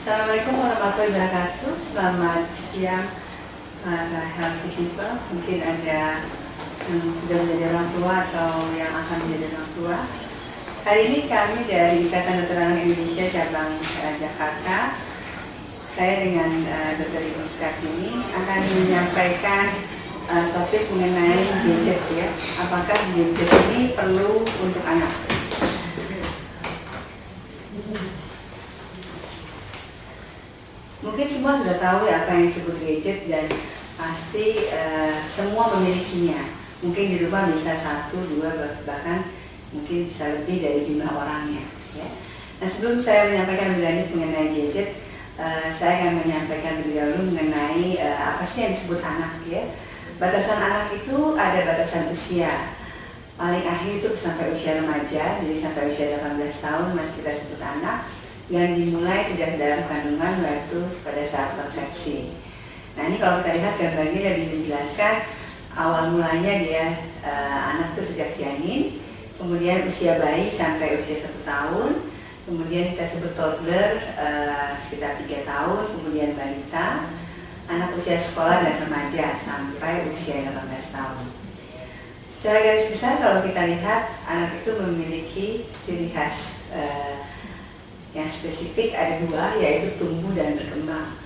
Assalamualaikum warahmatullahi wabarakatuh. Selamat siang para healthy people. Mungkin ada yang sudah menjadi orang tua atau yang akan menjadi orang tua. Hari ini kami dari Ikatan Dokter Anak Indonesia cabang Jakarta, saya dengan Dr. Ibu ini akan menyampaikan topik mengenai gadget ya. Apakah gadget ini perlu untuk anak? Mungkin semua sudah tahu ya apa yang disebut gadget dan pasti semua memilikinya. Mungkin di rumah bisa 1, 2, bahkan mungkin bisa lebih dari jumlah orangnya. Ya. Nah, sebelum saya menyampaikan lebih lanjut mengenai gadget, saya akan menyampaikan terlebih dahulu mengenai apa sih yang disebut anak ya. Batasan anak itu ada batasan usia. Paling akhir itu sampai usia remaja, jadi sampai usia 18 tahun masih kita sebut anak. Dan dimulai sejak dalam kandungan yaitu pada saat konsepsi. Nah, ini kalau kita lihat gambarnya lebih menjelaskan awal mulanya dia anak itu sejak janin, kemudian usia bayi sampai usia 1 tahun, kemudian kita sebut toddler sekitar 3 tahun, kemudian balita, anak usia sekolah dan remaja sampai usia 18 tahun. Secara garis besar kalau kita lihat anak itu memiliki ciri khas yang spesifik ada 2, yaitu tumbuh dan berkembang.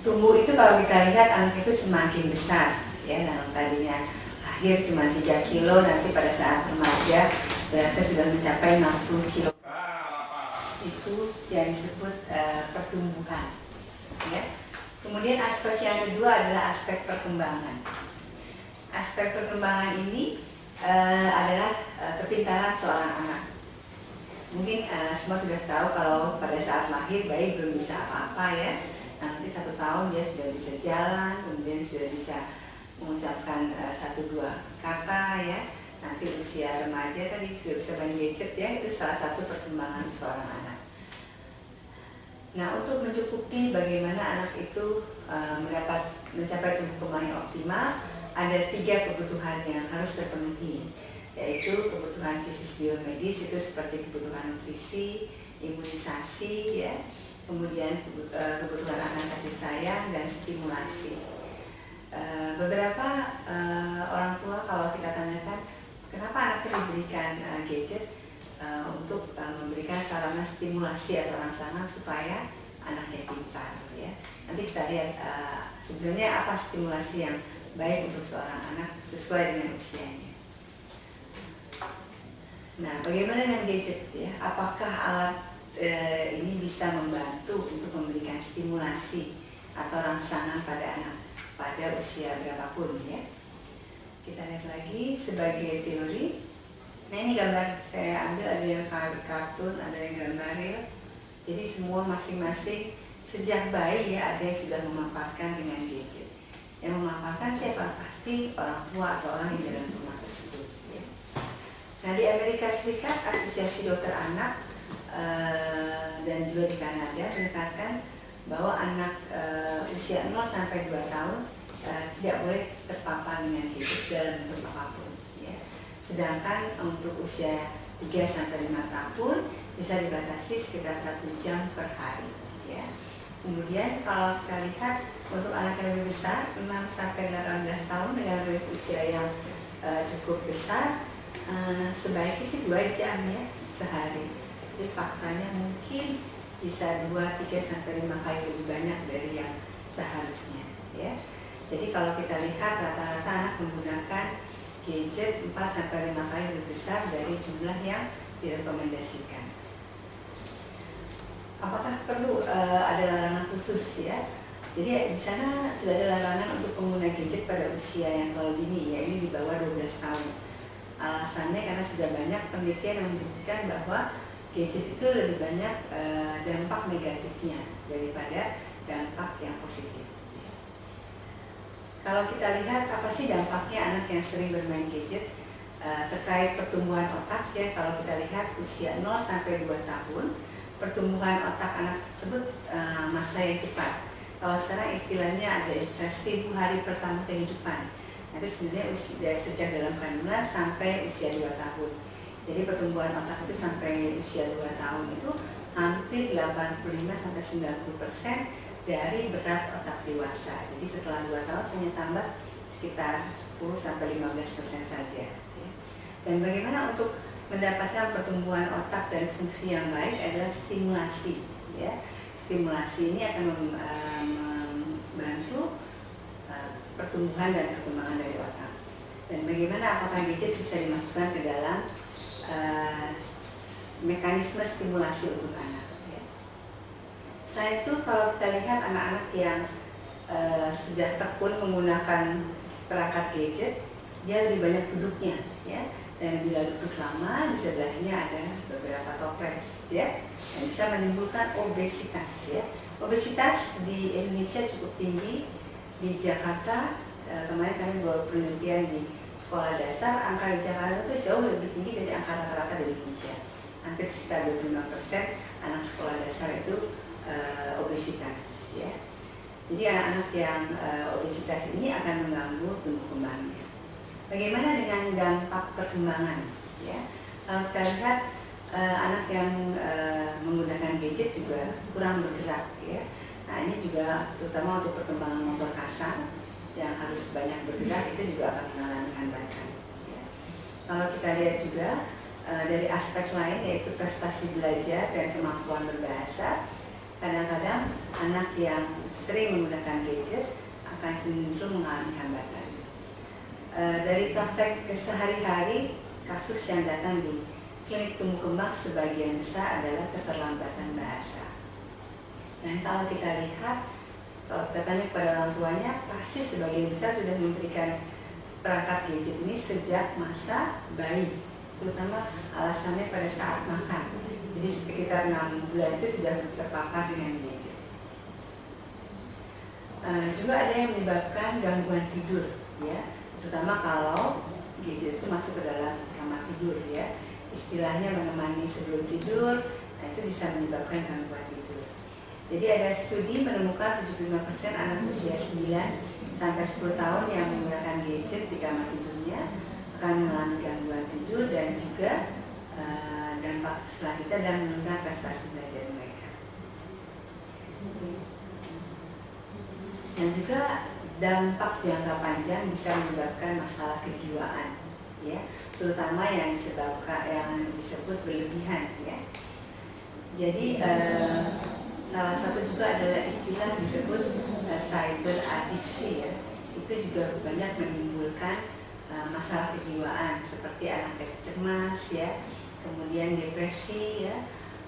Tumbuh itu kalau kita lihat anak itu semakin besar ya, yang tadinya lahir cuma 3 kilo, nanti pada saat remaja berarti sudah mencapai 60 kilo. Itu yang disebut pertumbuhan ya. Kemudian aspek yang kedua adalah aspek perkembangan. Aspek perkembangan ini adalah kepintaran seorang anak. Mungkin semua sudah tahu kalau pada saat lahir bayi belum bisa apa-apa ya. Nanti 1 tahun dia sudah bisa jalan, kemudian sudah bisa mengucapkan 1-2 kata ya. Nanti usia remaja tadi sudah bisa main gadget ya, itu salah satu perkembangan seorang anak. Nah, untuk mencukupi bagaimana anak itu mencapai tumbuh kembang yang optimal, ada 3 kebutuhan yang harus terpenuhi, yaitu kebutuhan fisis biomedis itu seperti kebutuhan nutrisi, imunisasi ya, kemudian kebutuhan akan kasih sayang dan stimulasi. Beberapa orang tua kalau kita tanyakan kenapa anaknya diberikan gadget, untuk memberikan sarana stimulasi atau rangsangan supaya anaknya pintar ya. Nanti kita lihat sebenarnya apa stimulasi yang baik untuk seorang anak sesuai dengan usianya. Nah, bagaimana dengan gadget ya? Apakah alat ini bisa membantu untuk memberikan stimulasi atau rangsangan pada anak pada usia berapapun ya? Kita lihat lagi sebagai teori. Nah, ini gambar saya ambil, ada yang kartun, ada yang gambar real. Jadi semua masing-masing sejak bayi ya ada yang sudah memaparkan dengan gadget. Yang memaparkan siapa? Pasti orang tua atau orang yang dalam rumah tersebut. Nah, di Amerika Serikat, Asosiasi Dokter Anak dan juga di Kanada menekankan bahwa anak usia 0 sampai 2 tahun tidak boleh terpapar dengan gadget dalam bentuk apapun. Ya. Sedangkan untuk usia 3 sampai 5 tahun bisa dibatasi sekitar 1 jam per hari. Ya. Kemudian kalau kita lihat untuk anak yang lebih besar, 6 sampai 18 tahun dengan range usia yang cukup besar, sebaiknya sih 2 jam ya sehari. Tapi faktanya mungkin bisa 2, 3 sampai 5 kali lebih banyak dari yang seharusnya ya. Jadi kalau kita lihat rata-rata anak menggunakan gadget 4 sampai 5 kali lebih besar dari jumlah yang direkomendasikan. Apakah perlu ada larangan khusus ya? Jadi di sana sudah ada larangan untuk pengguna gadget pada usia yang terlalu dini ya, ini di bawah 12 tahun. Alasannya karena sudah banyak penelitian yang menunjukkan bahwa gadget itu lebih banyak dampak negatifnya daripada dampak yang positif. Kalau kita lihat apa sih dampaknya anak yang sering bermain gadget terkait pertumbuhan otak ya, kalau kita lihat usia 0 sampai 2 tahun, pertumbuhan otak anak tersebut masa yang cepat. Kalau sekarang istilahnya ada istilah 1000 hari pertama kehidupan. Itu sebenarnya sejak dalam kandungan sampai usia 2 tahun. Jadi pertumbuhan otak itu sampai usia 2 tahun itu hampir 85-90% dari berat otak dewasa. Jadi setelah 2 tahun hanya tambah sekitar 10-15% saja. Ya. Dan bagaimana untuk mendapatkan pertumbuhan otak dan fungsi yang baik adalah stimulasi. Ya. Stimulasi ini akan membantu pertumbuhan dan perkembangan dari otak. Dan bagaimana apakah gadget bisa dimasukkan ke dalam mekanisme stimulasi untuk anak. Ya. Selain itu, kalau kita lihat anak-anak yang sudah tekun menggunakan perangkat gadget, dia lebih banyak duduknya, ya. Dan bila duduk lama, di sebelahnya ada beberapa toples, ya, dan bisa menimbulkan obesitas, ya. Obesitas di Indonesia cukup tinggi. Di Jakarta, kemarin kami buat penelitian di sekolah dasar, angka di Jakarta itu jauh lebih tinggi dari angka rata-rata di Indonesia. Hampir sekitar 25% anak sekolah dasar itu obesitas, ya. Jadi anak-anak yang obesitas ini akan mengganggu tumbuh kembangnya. Bagaimana dengan dampak perkembangan? Ya, kalau kita lihat anak yang menggunakan gadget juga kurang bergerak, ya. Nah, ini juga terutama untuk perkembangan motor kasar yang harus banyak bergerak itu juga akan mengalami hambatan. Ya. Kalau kita lihat juga dari aspek lain yaitu prestasi belajar dan kemampuan berbahasa, kadang-kadang anak yang sering menggunakan gadget akan cenderung mengalami hambatan. Dari praktek kesehari-hari, kasus yang datang di klinik tumbuh kembang sebagian besar adalah keterlambatan bahasa. Dan kalau kita lihat, kalau kita tanya kepada orang tuanya, pasti sebagian besar sudah memberikan perangkat gadget ini sejak masa bayi, terutama alasannya pada saat makan. Jadi sekitar 6 bulan itu sudah terpapar dengan gadget. Juga ada yang menyebabkan gangguan tidur, ya, terutama kalau gadget itu masuk ke dalam kamar tidur, ya. Istilahnya menemani sebelum tidur, nah itu bisa menyebabkan gangguan tidur. Jadi ada studi menemukan 75% anak usia 9-10 tahun yang menggunakan gadget di kamar tidurnya akan mengalami gangguan tidur dan juga dampak selanjutnya dalam menurunkan prestasi belajar mereka. Dan juga dampak jangka panjang bisa menyebabkan masalah kejiwaan, ya, terutama yang disebut berlebihan, ya. Jadi salah satu juga adalah istilah disebut cyber adiksi, ya. Itu juga banyak menimbulkan masalah kejiwaan seperti anak cemas, ya, kemudian depresi, ya,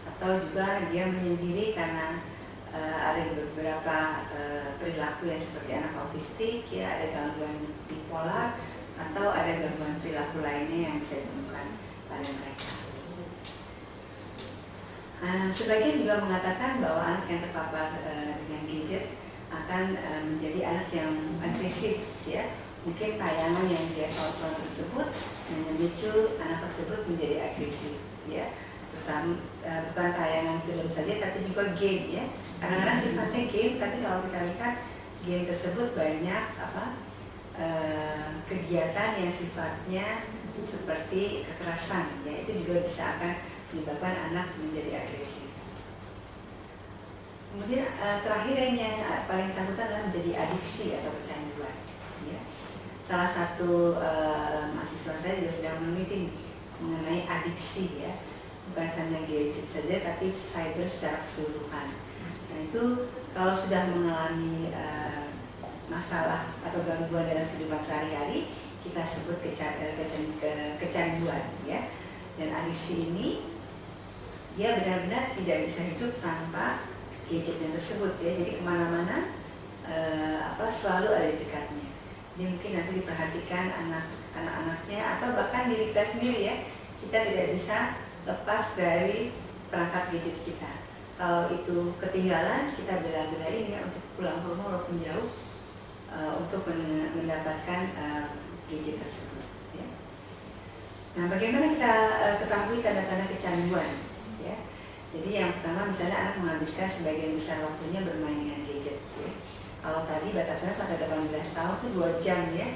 atau juga dia menyendiri karena ada beberapa perilaku yang seperti anak autistik, ya, ada gangguan bipolar atau ada gangguan perilaku lainnya yang bisa ditemukan pada mereka. Sebagian juga mengatakan bahwa anak yang terpapar dengan gadget akan menjadi anak yang agresif, ya. Mungkin tayangan yang dia tonton tersebut memicu anak tersebut menjadi agresif, ya. Terutama bukan tayangan film saja, tapi juga game, ya. Kadang-kadang sifatnya game, tapi kalau kita lihat game tersebut banyak kegiatan yang sifatnya seperti kekerasan, ya. Itu juga bisa akan menyebabkan anak menjadi agresif. Kemudian terakhir yang paling takutan adalah menjadi adiksi atau kecanduan, ya. Salah satu mahasiswa saya juga sedang meneliti mengenai adiksi, ya, bukan hanya gadget saja tapi cyber secara keseluruhan. Nah itu kalau sudah mengalami masalah atau gangguan dalam kehidupan sehari-hari, kita sebut kecanduan, ya. Dan adiksi ini dia benar-benar tidak bisa hidup tanpa gadgetnya tersebut, ya. Jadi kemana-mana selalu ada di dekatnya. Jadi mungkin nanti diperhatikan anak-anaknya atau bahkan diri kita sendiri, ya. Kita tidak bisa lepas dari perangkat gadget kita. Kalau itu ketinggalan, kita bela-belain, ya, untuk pulang ke rumah walaupun jauh untuk mendapatkan gadget tersebut, ya. Nah, bagaimana kita ketahui tanda-tanda kecanduan, ya? Jadi yang pertama misalnya anak menghabiskan sebagian besar waktunya bermain dengan gadget, ya. Kalau tadi batasannya sampai 18 tahun itu 2 jam, ya.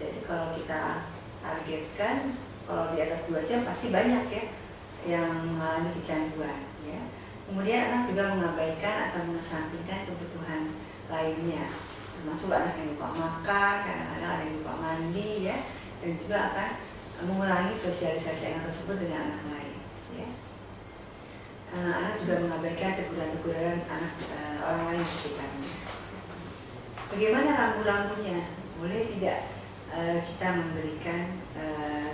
Jadi kalau kita targetkan kalau di atas 2 jam pasti banyak, ya, yang mengalami kecanduan, ya. Kemudian anak juga mengabaikan atau mengesampingkan kebutuhan lainnya, termasuk anak yang lupa makan, kadang-kadang ada yang lupa mandi ya, dan juga akan mengurangi sosialisasi anak tersebut dengan anak lain. Ya. Anak juga mengabaikan teguran-teguran anak orang lain di sekitarnya. Bagaimana rambu-rambunya? Boleh tidak kita memberikan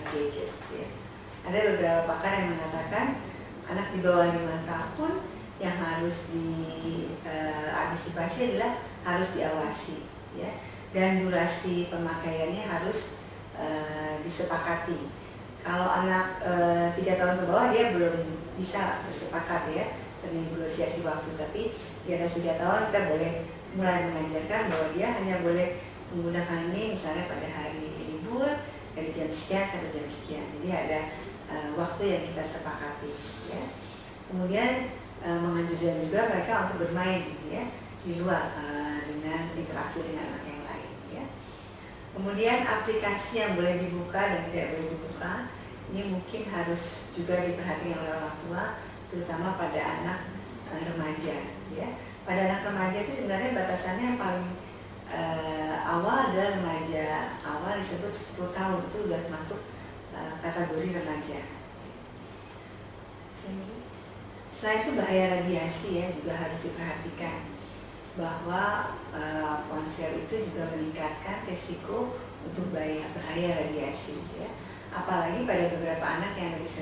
gadget? Ya. Ada beberapa pakar yang mengatakan anak di bawah 5 tahun yang harus diantisipasi adalah harus diawasi, ya, dan durasi pemakaiannya harus disepakati. Kalau anak 3 tahun ke bawah dia belum bisa bersepakat ya, bernegosiasi waktu, tapi di atas 3 tahun kita boleh mulai mengajarkan bahwa dia hanya boleh menggunakan ini misalnya pada hari libur dari jam sekian sampai jam sekian. Jadi ada waktu yang kita sepakati ya. Kemudian menganjurkan juga mereka untuk bermain ya di luar dengan interaksi dengan anak yang lain ya. Kemudian aplikasi yang boleh dibuka dan tidak boleh dibuka ini mungkin harus juga diperhatikan oleh orang tua, terutama pada anak remaja ya. Pada anak remaja itu sebenarnya batasannya yang paling awal adalah remaja awal, disebut 10 tahun itu sudah masuk kategori remaja. Selain itu bahaya radiasi ya juga harus diperhatikan, bahwa ponsel itu juga meningkatkan risiko untuk bahaya radiasi ya. Apalagi pada beberapa anak yang lebih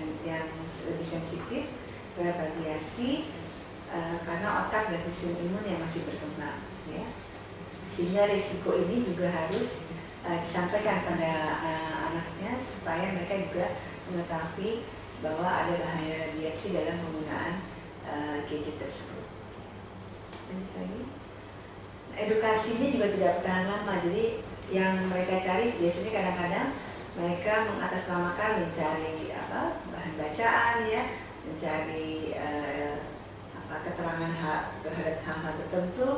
sensitif terhadap radiasi karena otak dan sistem imun yang masih berkembang ya. Sehingga risiko ini juga harus disampaikan pada anaknya supaya mereka juga mengetahui bahwa ada bahaya radiasi dalam penggunaan gadget tersebut. Edukasi ini juga tidak bertahan lama, jadi yang mereka cari biasanya kadang-kadang mereka mengatasnamakan mencari bahan bacaan ya, mencari keterangan terhadap hal-hal tertentu.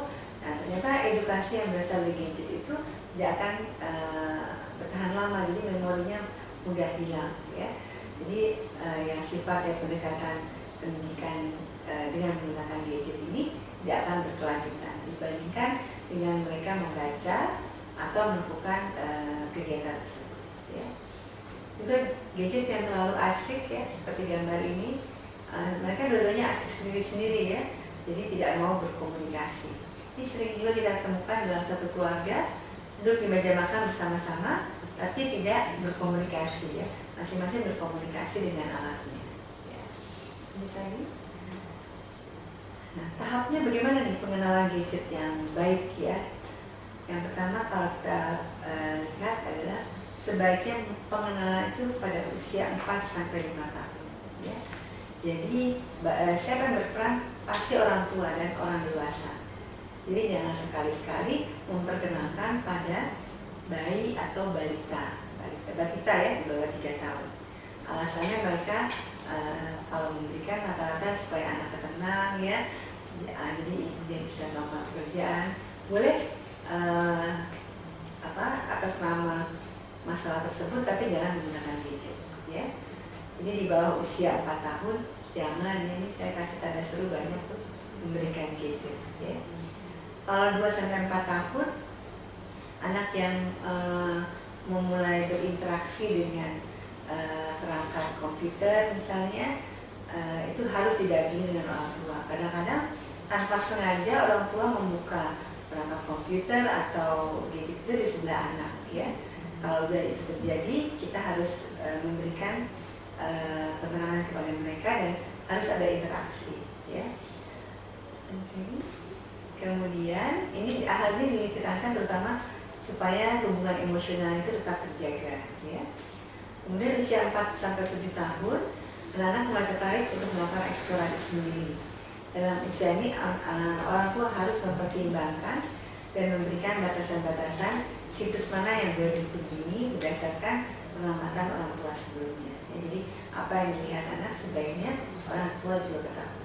Nah, ternyata edukasi yang berasal dari gadget itu tidak akan bertahan lama, jadi memorinya mudah hilang ya. Jadi yang sifatnya pendekatan pendidikan dengan menggunakan gadget ini tidak akan berkelanjutan dibandingkan dengan mereka membaca atau melakukan kegiatan tersebut ya. Juga gadget yang terlalu asik ya, seperti gambar ini, mereka dua-duanya asik sendiri-sendiri ya, jadi tidak mau berkomunikasi. Ini sering juga kita temukan dalam satu keluarga duduk di meja makan bersama-sama tapi tidak berkomunikasi ya, masing-masing berkomunikasi dengan alatnya ya. Nah, tahapnya bagaimana nih pengenalan gadget yang baik ya? Yang pertama kalau kita lihat adalah sebaiknya pengenalan itu pada usia 4-5 tahun ya. Jadi siapa yang berperan? Pasti orang tua dan orang dewasa. Jadi jangan sekali-sekali memperkenalkan pada bayi atau balita ya di bawah 3 tahun. Alasannya mereka kalau memberikan rata-rata supaya anak tenang ya, jadi dia bisa melakukan pekerjaan. Boleh atas nama masalah tersebut, tapi jangan menggunakan gadget ya. Jadi di bawah usia 4 tahun jangan, ini saya kasih tanda seru banyak tuh memberikan gadget ya. Kalau 2-4 tahun anak yang memulai berinteraksi dengan perangkat komputer misalnya, itu harus didampingi dengan orang tua. Kadang-kadang tanpa sengaja orang tua membuka perangkat komputer atau gadget itu di sebelah anak ya. Kalau sudah itu terjadi, kita harus memberikan penerangan kepada mereka dan harus ada interaksi ya. Kemudian ini hal ini ditekankan terutama supaya hubungan emosional itu tetap terjaga ya. Kemudian usia 4-7 tahun anak-anak mulai tertarik untuk melakukan eksplorasi sendiri. Dalam usia ini orang tua harus mempertimbangkan dan memberikan batasan-batasan situs mana yang boleh dikunjungi berdasarkan pengamatan orang tua sebelumnya ya. Jadi apa yang dilihat anak sebaiknya orang tua juga ketahui.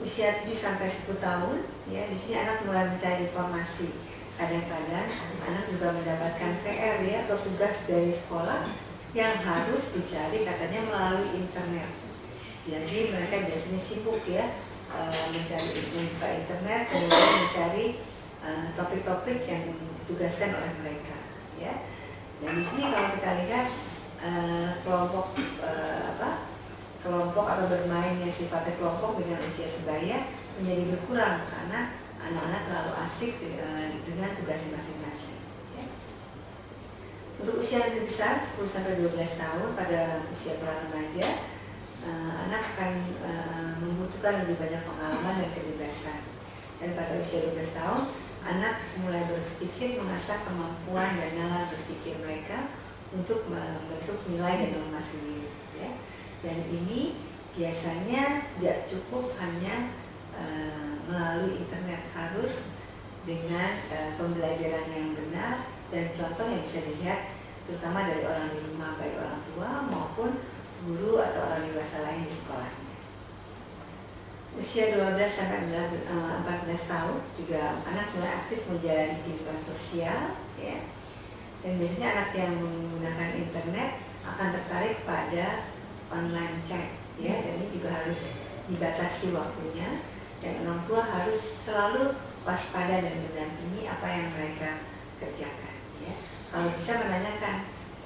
Usia 7-10 tahun ya, di sini anak mulai mencari informasi. Kadang-kadang anak juga mendapatkan PR ya, atau tugas dari sekolah yang harus dicari katanya melalui internet. Jadi mereka biasanya sibuk ya, mencari membuka internet, kemudian mencari topik-topik yang ditugaskan oleh mereka ya. Dan di sini kalau kita lihat kelompok atau bermain yang sifatnya kelompok dengan usia sebaya menjadi berkurang karena anak-anak terlalu asik dengan tugas masing-masing ya. Untuk usia lebih besar 10-12 tahun, pada usia pra remaja, anak akan membutuhkan lebih banyak pengalaman dan kebebasan. Dan pada usia 12 tahun, anak mulai berpikir mengasah kemampuan dan nalar berpikir mereka untuk membentuk nilai dan norma sendiri ya. Dan ini biasanya tidak cukup hanya melalui internet, harus dengan pembelajaran yang benar dan contoh yang bisa dilihat terutama dari orang di rumah, baik orang tua maupun guru atau orang dewasa lain di sekolahnya. Usia 12-14 tahun juga anak mulai aktif menjalani kehidupan sosial ya. Dan biasanya anak yang menggunakan internet akan tertarik pada online chat ya, dan ini juga harus dibatasi waktunya, dan orang tua harus selalu waspada dan mendampingi apa yang mereka kerjakan ya. Kalau bisa menanyakan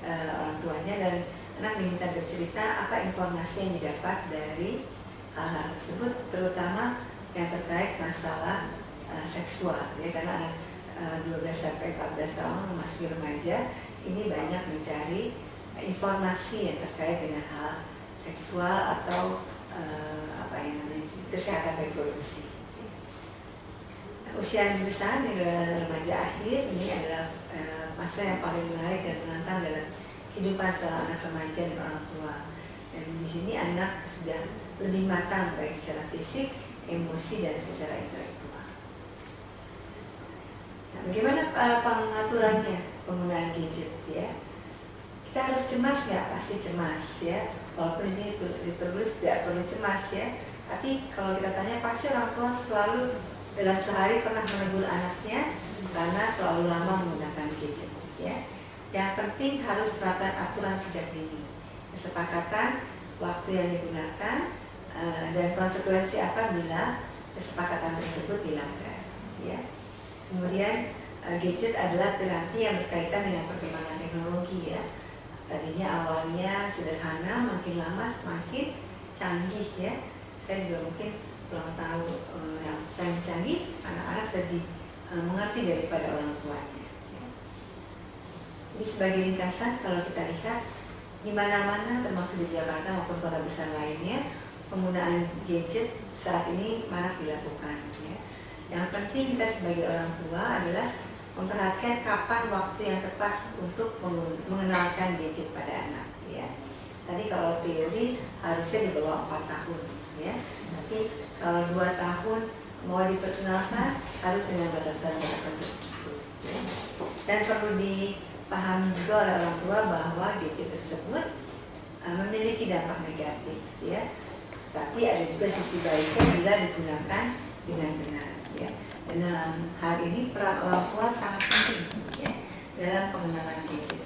orang tuanya, dan anak diminta bercerita apa informasi yang didapat dari hal tersebut, terutama yang terkait masalah seksual ya, karena anak 12-14 tahun memasuki remaja ini banyak mencari informasi yang terkait dengan hal seksual atau kesehatan reproduksi. Usia yang besar di remaja akhir ini adalah masa yang paling menarik dan menantang dalam kehidupan seorang anak remaja dan orang tua. Dan di sini anak sudah lebih matang baik secara fisik, emosi dan secara intelektual. Nah, bagaimana pengaturannya penggunaan gadget ya? Kita harus cemas nggak? Pasti cemas ya. Walaupun di sini ditulis tidak perlu cemas ya. Tapi kalau kita tanya, pasti orang tua selalu dalam sehari pernah menegur anaknya karena terlalu lama menggunakan gadget ya. Yang penting harus terapkan aturan sejak dini, kesepakatan waktu yang digunakan dan konsekuensi apabila kesepakatan tersebut dilanggar ya. Kemudian gadget adalah piranti yang berkaitan dengan perkembangan teknologi ya. Tadinya awalnya sederhana, makin lama semakin canggih ya. Saya juga mungkin belum tahu yang canggih, anak-anak lebih mengerti daripada orang tuanya. Ini sebagai ringkasan, kalau kita lihat di mana-mana termasuk di Jakarta maupun kota besar lainnya, penggunaan gadget saat ini marak dilakukan ya. Yang penting kita sebagai orang tua adalah memperhatikan kapan waktu yang tepat untuk mengenalkan gadget pada anak ya. Tadi kalau teori harusnya di bawah 4 tahun ya. Tapi kalau 2 tahun mau diperkenalkan harus dengan batasan tertentu ya. Dan perlu dipahami juga oleh orang tua bahwa gadget tersebut memiliki dampak negatif ya. Tapi ada juga sisi baiknya bila digunakan dengan benar ya. Dan dalam hal ini peran orang tua sangat penting ya, dalam pengenalan gadget.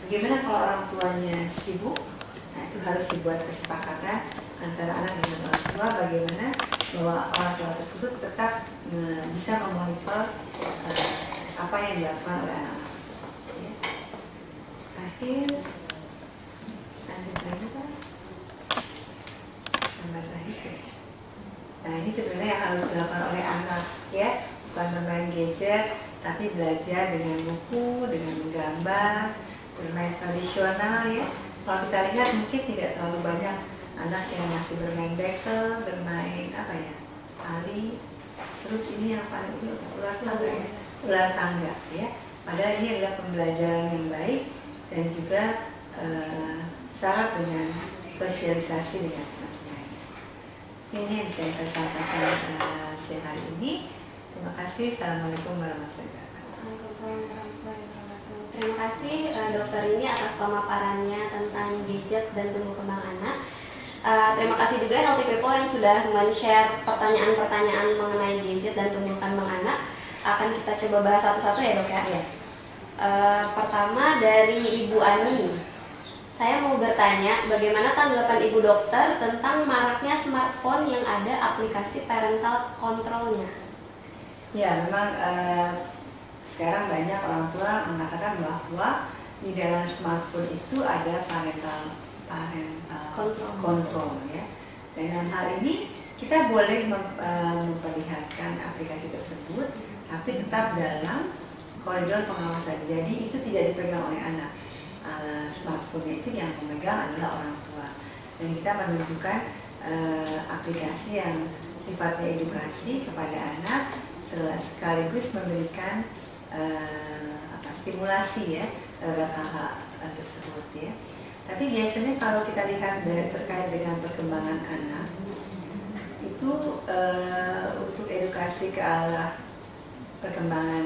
Bagaimana kalau orang tuanya sibuk? Nah, itu harus dibuat kesepakatan antara anak dengan orang tua bagaimana bahwa orang tua tersebut tetap bisa memonitor apa yang dilakukan oleh anak tersebut ya. Akhir lagi Pak. Tambah terakhir. Nah, ini sebenarnya yang harus dilakukan oleh anak ya, bukan bermain gadget, tapi belajar dengan buku, dengan menggambar, bermain tradisional ya. Kalau kita lihat mungkin tidak terlalu banyak anak yang masih bermain bekel, bermain tali, terus ini yang paling ujung ular tangga ya, ular tangga ya. Padahal ini adalah pembelajaran yang baik dan juga syarat dengan sosialisasi dengan teman lain. Ini yang bisa saya sampaikan siang hari ini. Terima kasih. Assalamualaikum warahmatullahi wabarakatuh. Waalaikumsalam warahmatullahi wabarakatuh. Terima kasih dokter ini atas pemaparannya tentang gadget dan tumbuh kembang anak. Terima kasih juga Healthy People yang sudah men-share pertanyaan-pertanyaan mengenai gadget dan tumbuh kembang anak. Akan kita coba bahas satu-satu ya dok ya. Pertama dari Ibu Ani. Saya mau bertanya, bagaimana tanggapan Ibu Dokter tentang maraknya smartphone yang ada aplikasi parental controlnya? Ya, memang sekarang banyak orang tua mengatakan bahwa di dalam smartphone itu ada parental control ya. Dan dalam hal ini kita boleh memperlihatkan aplikasi tersebut, tapi tetap dalam koridor pengawasan. Jadi itu tidak dipegang oleh anak. Smartphone itu yang memegang adalah orang tua. Dan kita menunjukkan aplikasi yang sifatnya edukasi kepada anak, sekaligus memberikan stimulasi ya terhadap hal tersebut ya. Tapi biasanya kalau kita lihat terkait dengan perkembangan anak itu untuk edukasi ke arah perkembangan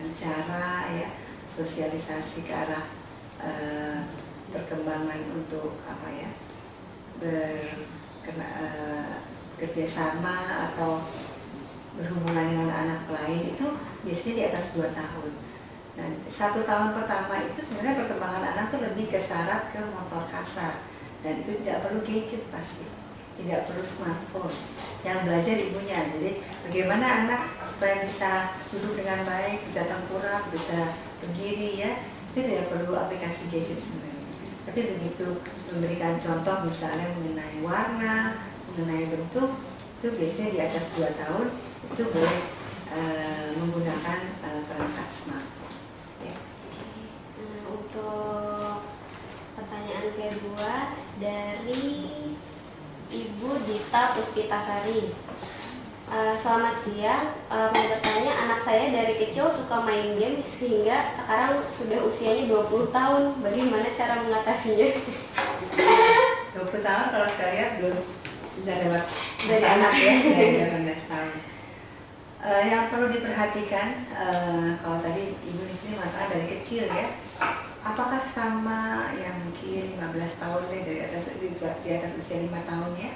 bicara ya, sosialisasi ke arah perkembangan untuk kerjasama atau berhubungan dengan anak lain itu biasanya di atas 2 tahun. Dan 1 tahun pertama itu sebenarnya perkembangan anak itu lebih ke syarat ke motor kasar, dan itu tidak perlu gadget pasti, tidak perlu smartphone, yang belajar ibunya. Jadi bagaimana anak supaya bisa duduk dengan baik, bisa tengkurap, bisa berdiri ya, itu tidak perlu aplikasi gadget sebenarnya. Tapi begitu memberikan contoh misalnya mengenai warna, mengenai bentuk, itu biasanya di atas 2 tahun itu boleh menggunakan perangkat smartphone ya. Untuk pertanyaan kedua dari Ibu Dita Puspitasari. Selamat siang, mau bertanya, anak saya dari kecil suka main game sehingga sekarang sudah usianya 20 tahun. Bagaimana cara mengatasinya? 20 tahun kalau kita lihat belum sudah lewat masa anak ya, dari 18 tahun. Yang perlu diperhatikan, kalau tadi Ibu di sini mengatakan dari kecil ya, apakah sama yang mungkin 15 tahun deh, di atas usia 5 tahun ya,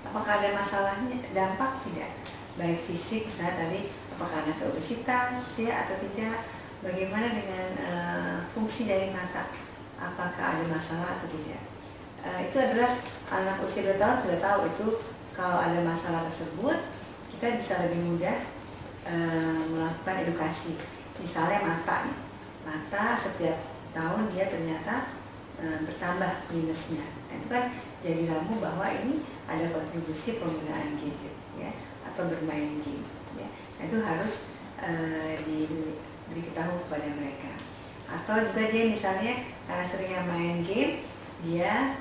apakah ada masalahnya, dampak tidak? Baik fisik misalnya tadi, apakah anak obesitas ya atau tidak, bagaimana dengan fungsi dari mata, apakah ada masalah atau tidak. Itu adalah anak usia 2 tahun sudah tahu itu. Kalau ada masalah tersebut, kita bisa lebih mudah melakukan edukasi. Misalnya mata nih, mata setiap tahun dia ternyata bertambah minusnya. Nah, itu kan jadi ramu bahwa ini ada kontribusi penggunaan gadget ya, atau bermain game ya. Nah, itu harus diberitahu kepada mereka. Atau juga dia misalnya karena seringnya main game, dia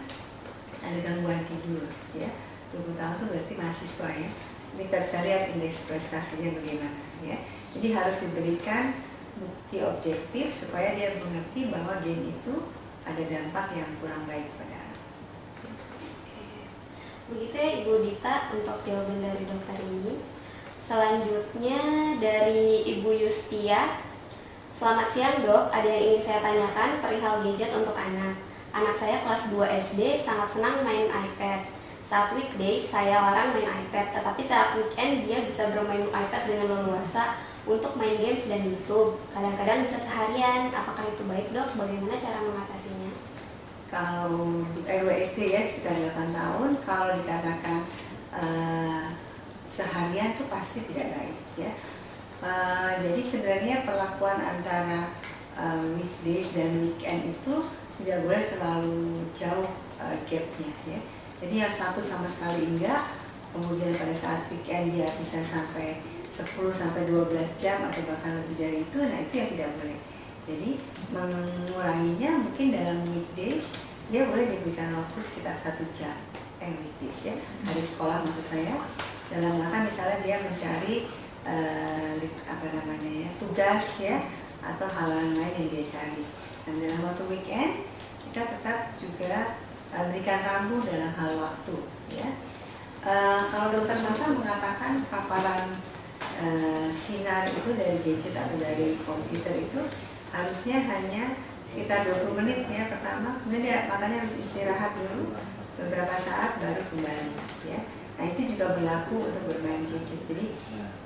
ada gangguan tidur ya. 20 tahun itu berarti mahasiswa ya. Ini kita bisa lihat indeks prestasinya bagaimana ya. Jadi harus diberikan bukti objektif supaya dia mengerti bahwa game itu ada dampak yang kurang baik pada anak. Begitu ya Ibu Dita untuk jawaban dari dokter ini. Selanjutnya dari Ibu Yustia. Selamat siang dok, ada yang ingin saya tanyakan perihal gadget untuk anak. Anak saya kelas 2 SD sangat senang main iPad. Saat weekdays saya larang main iPad, tetapi saat weekend dia bisa bermain iPad dengan leluasa untuk main games dan YouTube. Kadang-kadang bisa seharian. Apakah itu baik dok? Bagaimana cara mengatasinya? Kalau SD ya sekitar 8 tahun, kalau dikatakan seharian itu pasti tidak baik ya. Jadi sebenarnya perlakuan antara weekdays dan weekend itu tidak boleh terlalu jauh gapnya ya. Jadi yang satu sama sekali enggak, kemudian pada saat weekend dia bisa sampai 10 sampai 12 jam atau bahkan lebih dari itu, nah itu yang tidak boleh. Jadi menguranginya mungkin dalam weekdays dia boleh diberikan waktu sekitar 1 jam weekdays ya, hari sekolah maksud saya, dalam rangka misalnya dia mencari tugas ya atau hal lain yang dia cari. Dan dalam waktu weekend kita tetap juga berikan rambu dalam hal waktu ya. Kalau dokter mata mengatakan paparan sinar itu dari gadget atau dari komputer itu harusnya hanya sekitar 20 menit ya pertama, kemudian dia matanya harus istirahat dulu beberapa saat baru kembali ya. Nah itu juga berlaku untuk bermain gadget. Jadi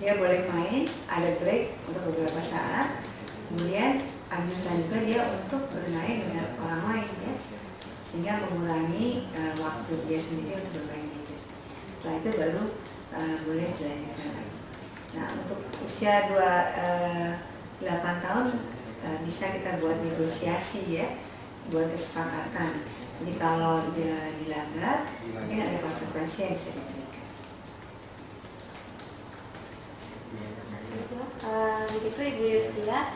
dia boleh main, ada break untuk beberapa saat, kemudian lanjutkan juga dia untuk bermain dengan orang lain ya. sehingga mengurangi waktu dia sendiri untuk bermain gadget. Setelah itu baru boleh dilanjutkan lagi. Nah, untuk usia 8 tahun bisa kita buat negosiasi ya, buat kesepakatan. Jadi kalau dia dilanggar, mungkin ada konsekuensi yang bisa diberikan. Begitu Ibu Yustia.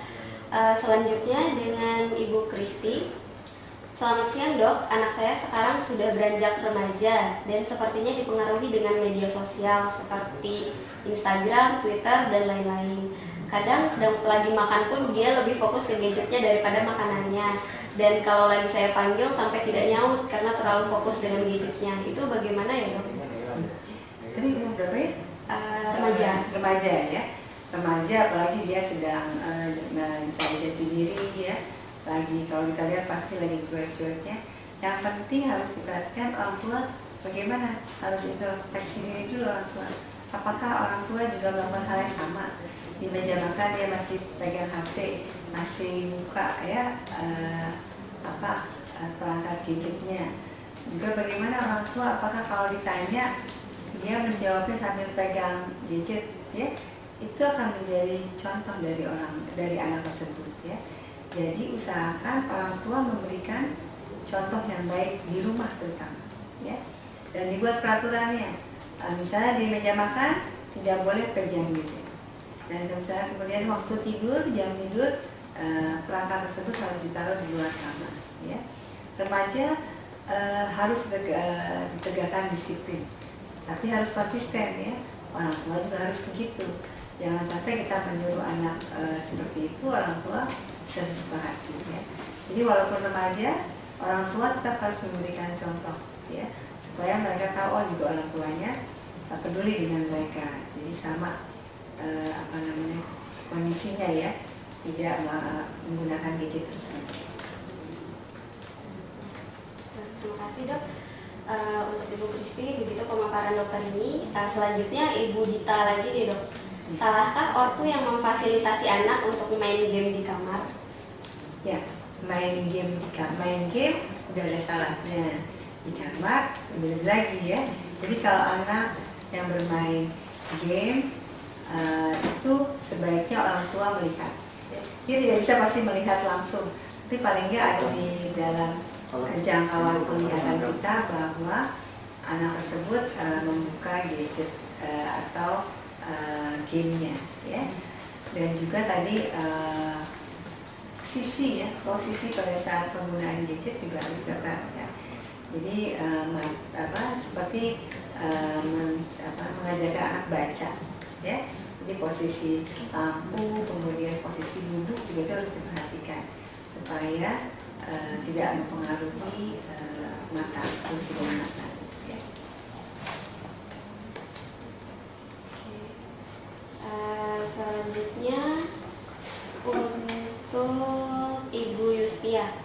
Selanjutnya dengan Ibu Kristi. Selamat siang dok, anak saya sekarang sudah beranjak remaja dan sepertinya dipengaruhi dengan media sosial seperti Instagram, Twitter, dan lain-lain. Kadang sedang lagi makan pun dia lebih fokus ke gadgetnya daripada makanannya. Dan kalau lagi saya panggil sampai tidak nyaut karena terlalu fokus dengan gadgetnya. Itu bagaimana ya dok? Tadi umur berapa ya? Remaja. Remaja ya. Remaja apalagi dia sedang mencari jati diri ya. Lagi kalau kita lihat pasti lagi cuek-cueknya. Yang penting harus diperhatikan orang tua bagaimana, harus introspeksi diri dulu orang tua. Apakah orang tua juga melakukan hal yang sama? Di meja makan dia masih pegang HP, masih buka ya perangkat gadgetnya. Juga bagaimana orang tua, apakah kalau ditanya dia menjawabnya sambil pegang gadget ya? Itu akan menjadi contoh dari anak tersebut ya. Jadi usahakan orang tua memberikan contoh yang baik di rumah terutama ya, dan dibuat peraturannya. Misalnya di meja makan tidak boleh pegang gadget, dan misalnya kemudian waktu tidur, jam tidur, perangkat tersebut harus ditaruh di luar kamar ya. Remaja harus ditegakkan disiplin, tapi harus konsisten ya. Orang tua juga harus begitu. Jangan sampai kita menyuruh anak seperti itu, orang tua bisa sesuka hati ya. Jadi walaupun remaja, orang tua tetap harus memberikan contoh ya, supaya mereka tahu juga orang tuanya peduli dengan mereka. Jadi sama kondisinya ya, tidak menggunakan gadget terus-menerus. Terima kasih dok. Untuk Ibu Kristi, begitu pemaparan dokter ini. Selanjutnya Ibu Dita lagi nih dok. Salahkah ortu yang memfasilitasi anak untuk main game di kamar? Ya, main game udah ada salahnya di kamar, lebih lagi ya. Jadi kalau anak yang bermain game itu sebaiknya orang tua melihat. Dia tidak bisa pasti melihat langsung, tapi paling nggak ada di dalam jangkauan penglihatan kita bahwa anak tersebut membuka gadget atau gamenya ya. Dan juga tadi posisi pada saat penggunaan gadget juga harus diperhatikan. Jadi seperti mengajarkan anak baca ya. Jadi posisi lampu, kemudian posisi duduk juga itu harus diperhatikan supaya tidak mempengaruhi fungsi dari mata. Selanjutnya untuk Ibu Yustia.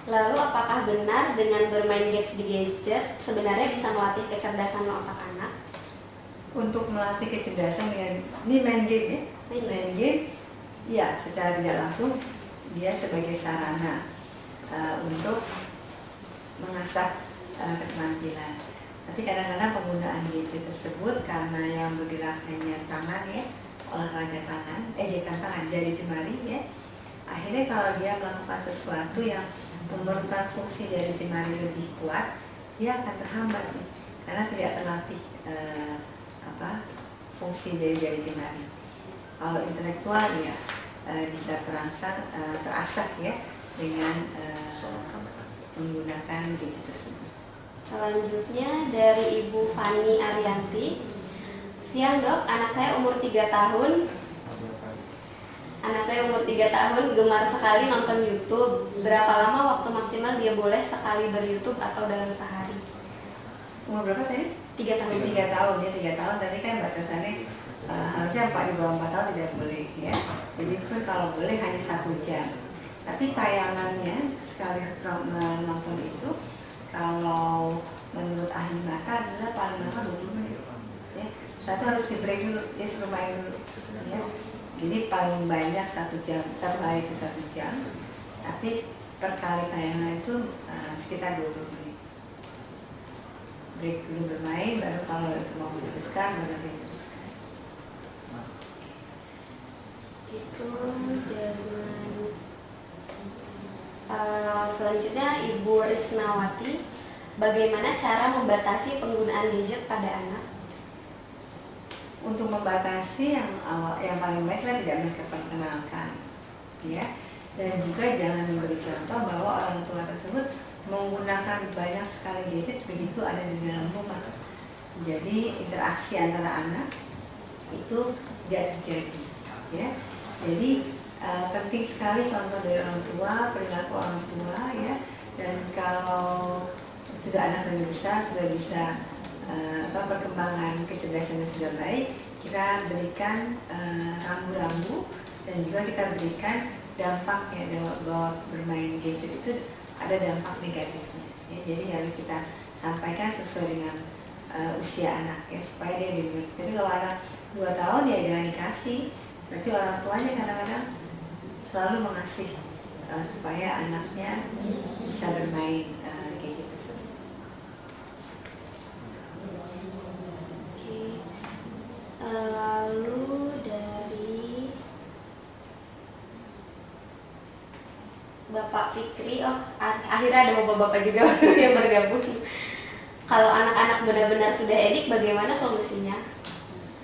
Lalu apakah benar dengan bermain games di gadget sebenarnya bisa melatih kecerdasan otak anak? Untuk melatih kecerdasan dengan ini main game ya? Main game, ya secara tidak langsung dia sebagai sarana untuk mengasah keterampilan. Tapi kadang-kadang penggunaan gadget tersebut karena yang bergerak hanya tangan ya, olahraga tangan, ejekan tangan, jari jemari ya. Akhirnya kalau dia melakukan sesuatu yang memerlukan fungsi jari jemari lebih kuat, dia akan terhambat nih, karena tidak terlatih fungsi dari jari jemari. Kalau intelektual ya bisa terasah ya dengan menggunakan gadget tersebut. Selanjutnya dari Ibu Fani Arianti. Siang dok, anak saya umur 3 tahun. Anak saya umur 3 tahun gemar sekali nonton YouTube. Berapa lama waktu maksimal dia boleh sekali ber-YouTube atau dalam sehari? Umur berapa tadi? 3 tahun. 3 tahun ya, 3 tahun tadi kan batasannya harusnya di bawah 4 tahun tidak boleh ya. Jadi pun kalau boleh hanya 1 jam. Tapi tayangannya sekali menonton itu kalau menurut ahli mata adalah paling lama 20 menit ya. Satu harus di break dulu, dia suruh main dulu ya. Jadi paling banyak 1 jam, 1 hari itu 1 jam. Tapi per kali tayangan itu sekitar 20 menit. Break dulu bermain, baru kalau itu mau diteruskan baru nanti diteruskan. Itu dengan selanjutnya Ibu Risnawati, bagaimana cara membatasi penggunaan gadget pada anak? Untuk membatasi yang paling baik lah tidak memperkenalkan, ya, dan juga jangan memberi contoh bahwa orang tua tersebut menggunakan banyak sekali gadget begitu ada di dalam rumah. Jadi interaksi antara anak itu tidak terjadi, ya. Jadi penting sekali contoh dari orang tua, perilaku orang tua, ya. Dan kalau sudah anak lebih besar, sudah bisa perkembangan kecerdasannya sudah baik, kita berikan rambu-rambu dan juga kita berikan dampaknya bahwa bermain gadget itu ada dampak negatifnya, ya. Jadi harus kita sampaikan sesuai dengan usia anak, ya, supaya dia dengar. Jadi kalau anak 2 tahun ya jangan dikasih, berarti orang tuanya kadang-kadang selalu mengasih supaya anaknya bisa bermain gadget tersebut. Lalu dari Bapak Fikri, akhirnya ada bapak-bapak juga yang bergabung. Kalau anak-anak benar-benar sudah edik, bagaimana solusinya?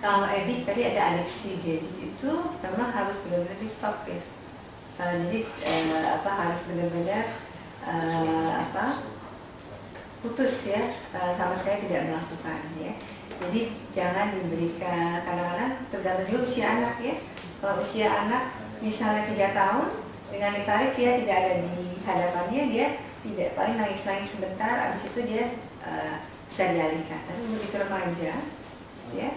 Kalau edik tadi ada adiksi gadget itu memang harus benar-benar di stop, ya. Jadi harus benar-benar putus, ya, sama sekali tidak melakukan, ya. Jadi jangan diberikan, kadang-kadang tergantung juga usia anak, ya. Kalau usia anak misalnya 3 tahun, dengan ditarik dia tidak ada di hadapannya, dia tidak, paling nangis-nangis sebentar, habis itu dia bisa dialihkan. Tapi begitu remaja, ya,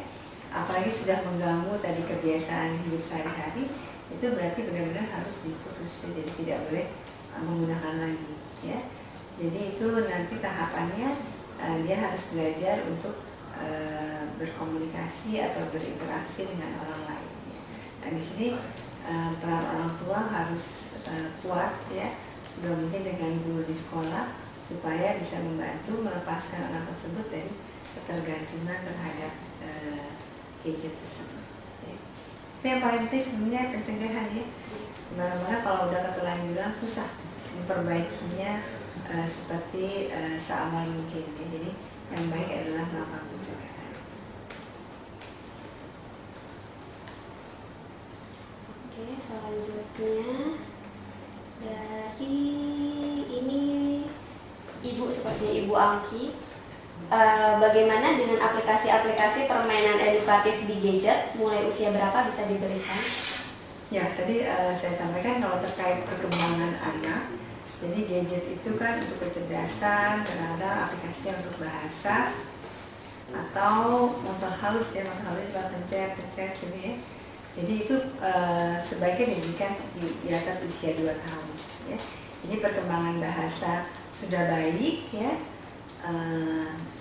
apalagi sudah mengganggu tadi kebiasaan hidup sehari-hari, itu berarti benar-benar harus diputus, ya. Jadi tidak boleh menggunakan lagi, ya. Jadi itu nanti tahapannya dia harus belajar untuk berkomunikasi atau berinteraksi dengan orang lain, ya. Nah di sini peran orang tua harus kuat, ya, sudah mungkin dengan guru di sekolah supaya bisa membantu melepaskan anak tersebut dari ketergantungan terhadap gadget tersebut, ya. Tapi yang paling penting sebenarnya pencegahan, ya. Dimana-mana kalau udah keterlanjuran susah memperbaikinya seperti seawal mungkin, ya. Jadi yang baik adalah melakukan pencegahan. Oke, selanjutnya dari ini Ibu, sepertinya Ibu Angki, bagaimana dengan aplikasi-aplikasi permainan edukatif di gadget, mulai usia berapa bisa diberikan? Ya, tadi saya sampaikan kalau terkait perkembangan anak, jadi gadget itu kan untuk kecerdasan, kadang-kadang aplikasinya untuk bahasa atau motor halus, ya, motor halus buat pencet sini, ya. Jadi itu sebaiknya diberikan di atas usia 2 tahun, ya. Jadi perkembangan bahasa sudah baik, ya,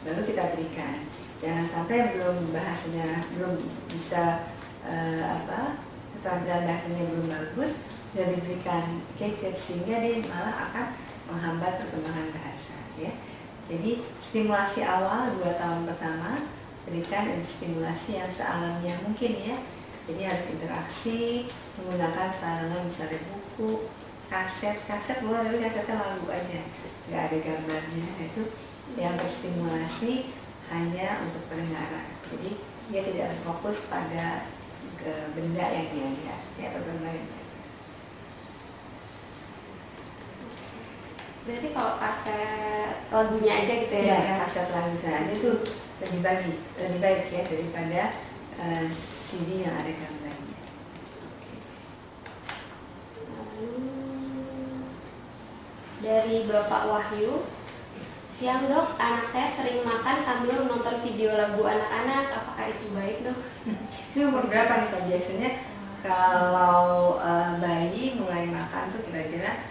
baru kita berikan. Jangan sampai bahasanya belum bisa keterampilan bahasanya belum bagus, sudah diberikan gadget sehingga dia malah akan menghambat perkembangan bahasa, ya. Jadi stimulasi awal 2 tahun pertama berikan stimulasi yang sealamnya mungkin, ya. Jadi harus interaksi menggunakan sarana misalnya buku, kaset bukan, tapi kasetnya lagu aja, nggak ada gambarnya. Itu yang terstimulasi hanya untuk pendengaran. Jadi dia tidak berfokus pada benda yang dia lihat, ya, atau gambar yang dia lihat. Berarti kalau kaset lagunya aja gitu, ya? Ya, kaset lagu saja itu lebih baik, ya, daripada CD yang ada gambarnya. Lalu dari Bapak Wahyu, siang Dok, anak saya sering makan sambil nonton video lagu anak-anak, apakah itu baik, Dok? Ini umur berapa nih Pak? Biasanya kalau bayi mulai makan tuh kira-kira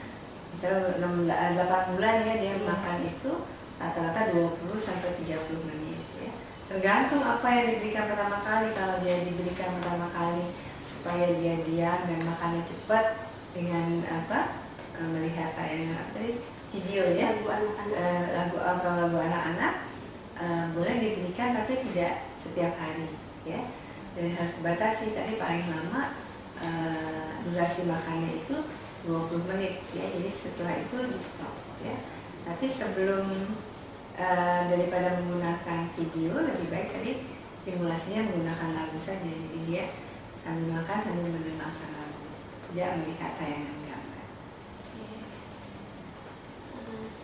misalnya 8 bulan, ya, dia makan itu rata-rata 20-30 menit, ya. Tergantung apa yang diberikan pertama kali. Kalau dia diberikan pertama kali supaya dia diam dan makannya cepat dengan melihat tayangan apa tadi, video ya, lagu anak-anak. lagu anak-anak boleh diberikan tapi tidak setiap hari ya, dan harus dibatasi. Tadi paling lama durasi makannya itu 20 menit ya, jadi setelah itu di stop ya. Tapi sebelum daripada menggunakan video, lebih baik tadi stimulasinya menggunakan lagu saja. Jadi dia sambil makan sambil mendengarkan lagu, tidak melihat tayangan gambar.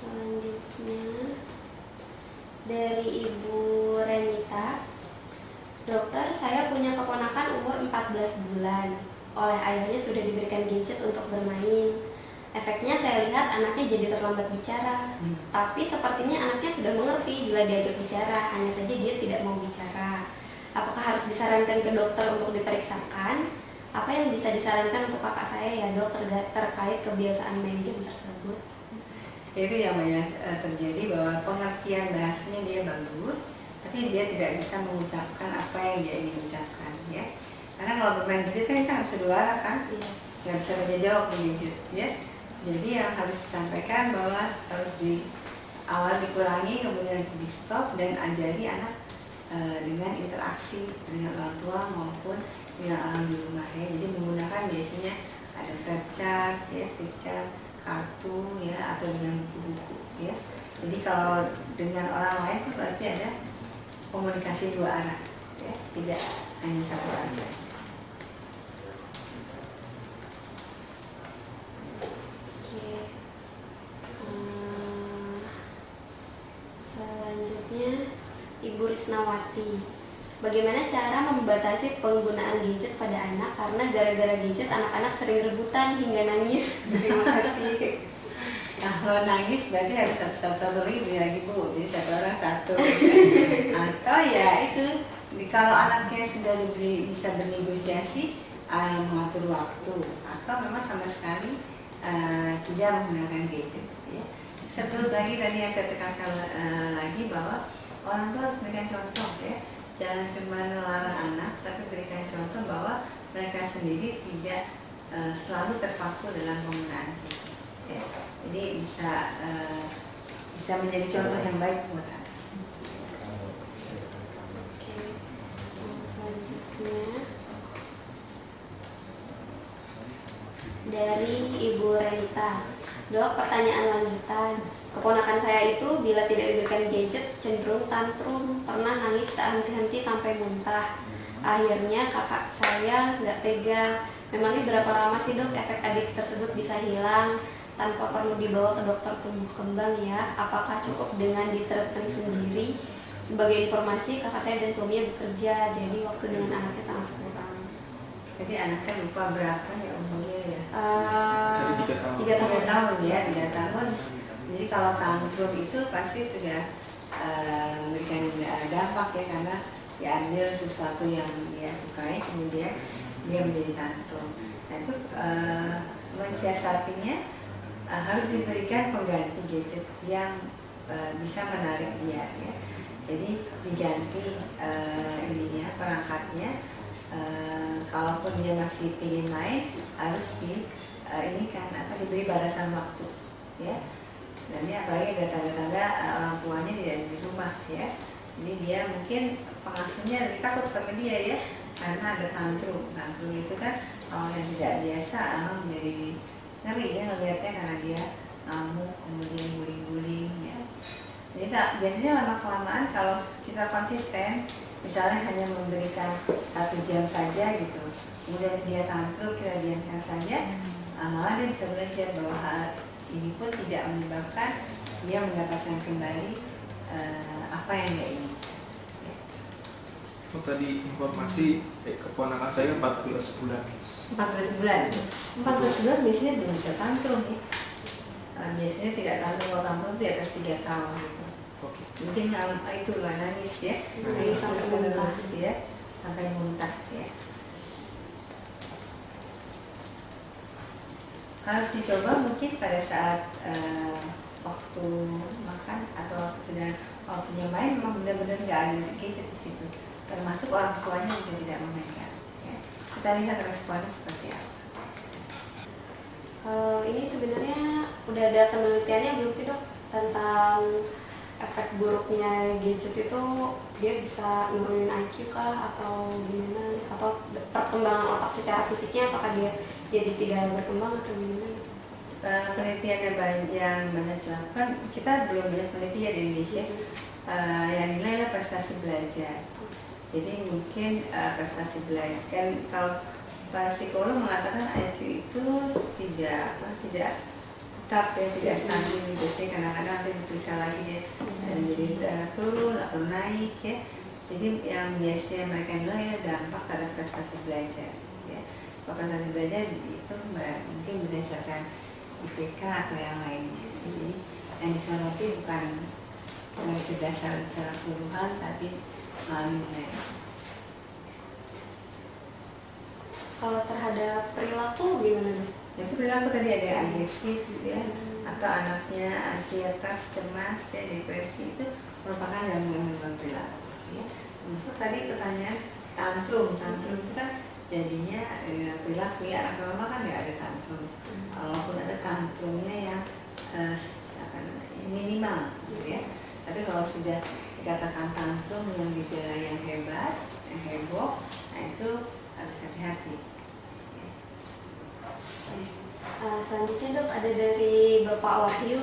Selanjutnya dari Ibu Renita, dokter, saya punya keponakan umur 14 bulan. Oleh ayahnya sudah diberikan gadget untuk bermain. Efeknya saya lihat anaknya jadi terlambat bicara. Tapi sepertinya anaknya sudah mengerti bila diajak bicara, hanya saja dia tidak mau bicara. Apakah harus disarankan ke dokter untuk diperiksakan? Apa yang bisa disarankan untuk kakak saya ya dok terkait kebiasaan main game tersebut? Itu yang banyak terjadi, bahwa pengertian bahasanya dia bagus, tapi dia tidak bisa mengucapkan apa yang dia ingin ucapkan ya. Karena kalau bermain gadget kan kita nggak bisa dua arah kan, nggak bisa menjawab gadget ya. Jadi yang harus disampaikan bahwa harus di awal dikurangi, kemudian di stop, dan ajari anak dengan interaksi dengan orang tua maupun dengan orang di rumah ya. Jadi menggunakan biasanya ada flipchart ya, kartu ya, atau dengan buku-buku ya. Jadi kalau dengan orang lain itu berarti ada komunikasi dua arah ya, tidak hanya satu arah. Selanjutnya Ibu Risnawati, bagaimana cara membatasi penggunaan gadget pada anak karena gara-gara gadget anak-anak sering rebutan hingga nangis? Terima kasih. Nah, kalau nangis berarti harus satu lagi beli lagi Bu, jadi satu orang satu. Atau ya itu, kalau anaknya sudah bisa bernegosiasi, mengatur waktu, atau memang sama sekali tidak menggunakan gadget ya. Satu lagi tadi yang saya tekankan lagi, bahwa orang tua harus memberikan contoh ya. Jangan cuma melarang anak, tapi berikan contoh bahwa mereka sendiri tidak selalu terpaku dalam penggunaan gadget ya. Jadi bisa menjadi contoh yang baik buat anak. Selanjutnya dari Ibu Renita, dok, pertanyaan lanjutan. Keponakan saya itu bila tidak diberikan gadget cenderung tantrum, pernah nangis tak henti-henti sampai muntah. Akhirnya kakak saya nggak tega. Memangnya berapa lama sih dok efek adik tersebut bisa hilang tanpa perlu dibawa ke dokter tumbuh kembang ya? Apakah cukup dengan diterapkan sendiri? Sebagai informasi, kakak saya dan suaminya bekerja, jadi waktu dengan anaknya sangat kurang. Jadi anaknya lupa berapa ya umurnya ya? 3 tahun ya, 3 tahun. Jadi kalau tantrum itu pasti sudah memberikan dampak ya, karena diambil sesuatu yang dia sukai kemudian dia menjadi tantrum. Nah itu mensiasatinya harus diberikan pengganti gadget yang bisa menarik dia ya. Jadi diganti perangkatnya. Kalaupun dia masih ingin main, harus diberi batasan waktu ya. Dan ini apalagi ada tanda-tanda orang tuanya tidak di rumah ya. Jadi dia mungkin pengasuhnya lebih takut sama dia ya, karena ada tantrum. Tantrum itu kan orang yang tidak biasa menjadi ngeri ya ngelihatnya, karena dia ngamuk kemudian guling-guling ya. Jadi biasanya lama-kelamaan kalau kita konsisten, misalnya hanya memberikan 1 jam saja gitu, kemudian dia tantrum, kita diamkan saja, malah dia bisa belajar bahwa hal ini pun tidak menyebabkan dia mendapatkan kembali apa yang dia ingin. Oh, tadi informasi keponakan saya 14 bulan. 14 bulan. 14 bulan biasanya belum bisa tantrum ya. Biasanya tidak tantrum, kalau tantrum di atas 3 tahun gitu. Oke. Mungkin itulah nangis ya, nangis terus ya, sampai muntah ya. Harus dicoba mungkin pada saat waktu makan atau waktunya main, memang benar-benar nggak ada gadget di situ. Termasuk orang tuanya juga tidak memegang. Ya. Kita lihat responnya seperti apa. Kalau ini sebenarnya udah ada penelitiannya belum sih dok tentang efek buruknya gadget itu, dia bisa nurunin IQ kah atau gimana, atau perkembangan otak secara fisiknya apakah dia jadi tidak berkembang atau gimana? Penelitian yang banyak dilakukan, kita belum banyak penelitian di Indonesia yang nilai adalah prestasi belajar. Jadi mungkin prestasi belajar kan, kalau psikolog mengatakan IQ itu tidak tetap ya, tidak stabil. Biasanya kadang-kadang nanti diperiksa lagi dia jadi turun atau naik ya. Jadi yang biasanya mereka nilai adalah dampak terhadap prestasi belajar ya. Kalau prestasi belajar itu mungkin berdasarkan IPK atau yang lainnya. Jadi yang disoroti bukan kecerdasan secara keseluruhan, tapi melalui nilai. Kalau terhadap perilaku gimana? Itu perilaku tadi ada agresif ya, atau anaknya ansietas, cemas, ya, depresi, itu merupakan gangguan perilaku. Ya. Termasuk tadi pertanyaan tantrum itu kan jadinya perilaku ya, anak normal kan nggak ada tantrum. Walaupun ada tantrumnya yang minimal, gitu ya. Tapi kalau sudah dikatakan tantrum yang gejala yang hebat, yang heboh, nah itu harus hati-hati. Selanjutnya dok, ada dari Bapak Wahyu.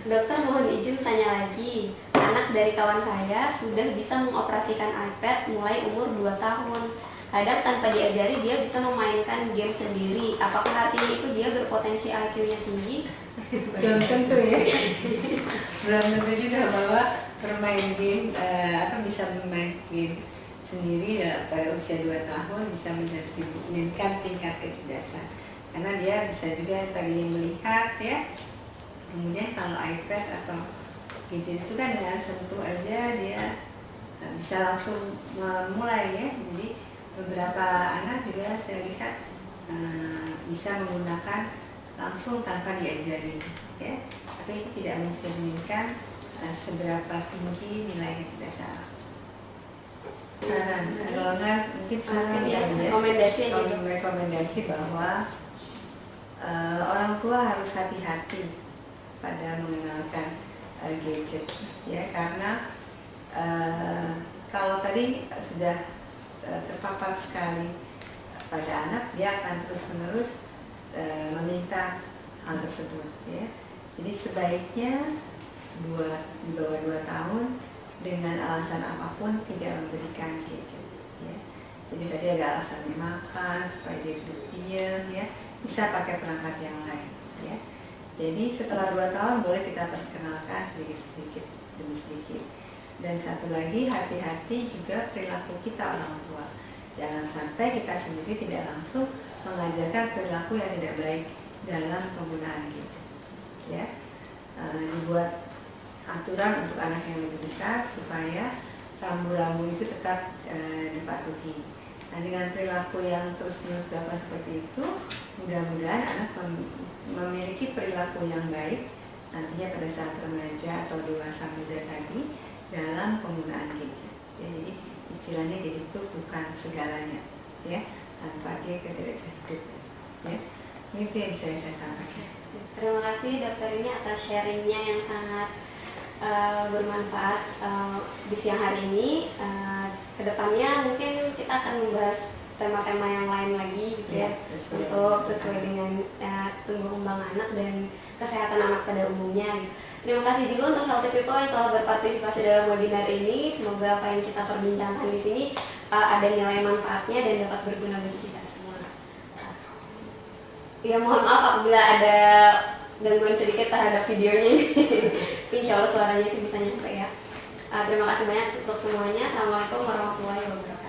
Dokter mohon izin tanya lagi. Anak dari kawan saya sudah bisa mengoperasikan iPad mulai umur 2 tahun. Kadang tanpa diajari dia bisa memainkan game sendiri. Apakah artinya itu dia berpotensi IQ-nya tinggi? Belum tentu ya. Belum tentu juga bahwa bermain game bisa bermain game sendiri pada usia 2 tahun bisa meningkatkan tingkat kecerdasan. Karena dia bisa juga tadi melihat ya. Kemudian kalau iPad atau gadget itu kan dengan sentuh aja dia bisa langsung memulai ya. Jadi beberapa anak juga saya lihat bisa menggunakan langsung tanpa diajari ya. Tapi itu tidak mencerminkan seberapa tinggi nilai kecerdasan. Kalau enggak mungkin saran ya, rekomendasi bahwa orang tua harus hati-hati pada mengenalkan gadget ya, karena kalau tadi sudah terpapar sekali pada anak, dia akan terus-menerus meminta hal tersebut ya. Jadi sebaiknya di bawah 2 tahun dengan alasan apapun tidak memberikan gadget ya. Jadi tadi ada alasan makan supaya dia hidup diam ya, bisa pakai perangkat yang lain ya. Jadi setelah 2 tahun boleh kita perkenalkan sedikit demi sedikit. Dan satu lagi, hati-hati juga perilaku kita orang tua. Jangan sampai kita sendiri tidak langsung mengajarkan perilaku yang tidak baik dalam penggunaan gadget ya. Dibuat aturan untuk anak yang lebih besar supaya rambu-rambu itu tetap dipatuhi. Nah, dengan perilaku yang terus-menerus dilakukan seperti itu, mudah-mudahan anak memiliki perilaku yang baik nantinya pada saat remaja atau dewasa muda tadi dalam penggunaan gadget. Ya, jadi istilahnya gadget itu bukan segalanya, ya, tanpa dia kita tidak bisa hidup. Ya, itu yang bisa saya sampaikan. Terima kasih dokter ini atas sharingnya yang sangat bermanfaat di siang hari ini. Kedepannya mungkin kita akan membahas tema-tema yang lain lagi gitu ya, untuk sesuai dengan tumbuh kembang anak dan kesehatan anak pada umumnya gitu. Terima kasih juga untuk Healthy People yang telah berpartisipasi dalam webinar ini. Semoga apa yang kita perbincangkan di sini ada nilai manfaatnya dan dapat berguna bagi kita semua. Ya, mohon maaf apabila ada gangguan sedikit terhadap videonya. Insya Allah suaranya sih bisa nyampe ya. Terima kasih banyak untuk semuanya. Assalamualaikum warahmatullahi wabarakatuh.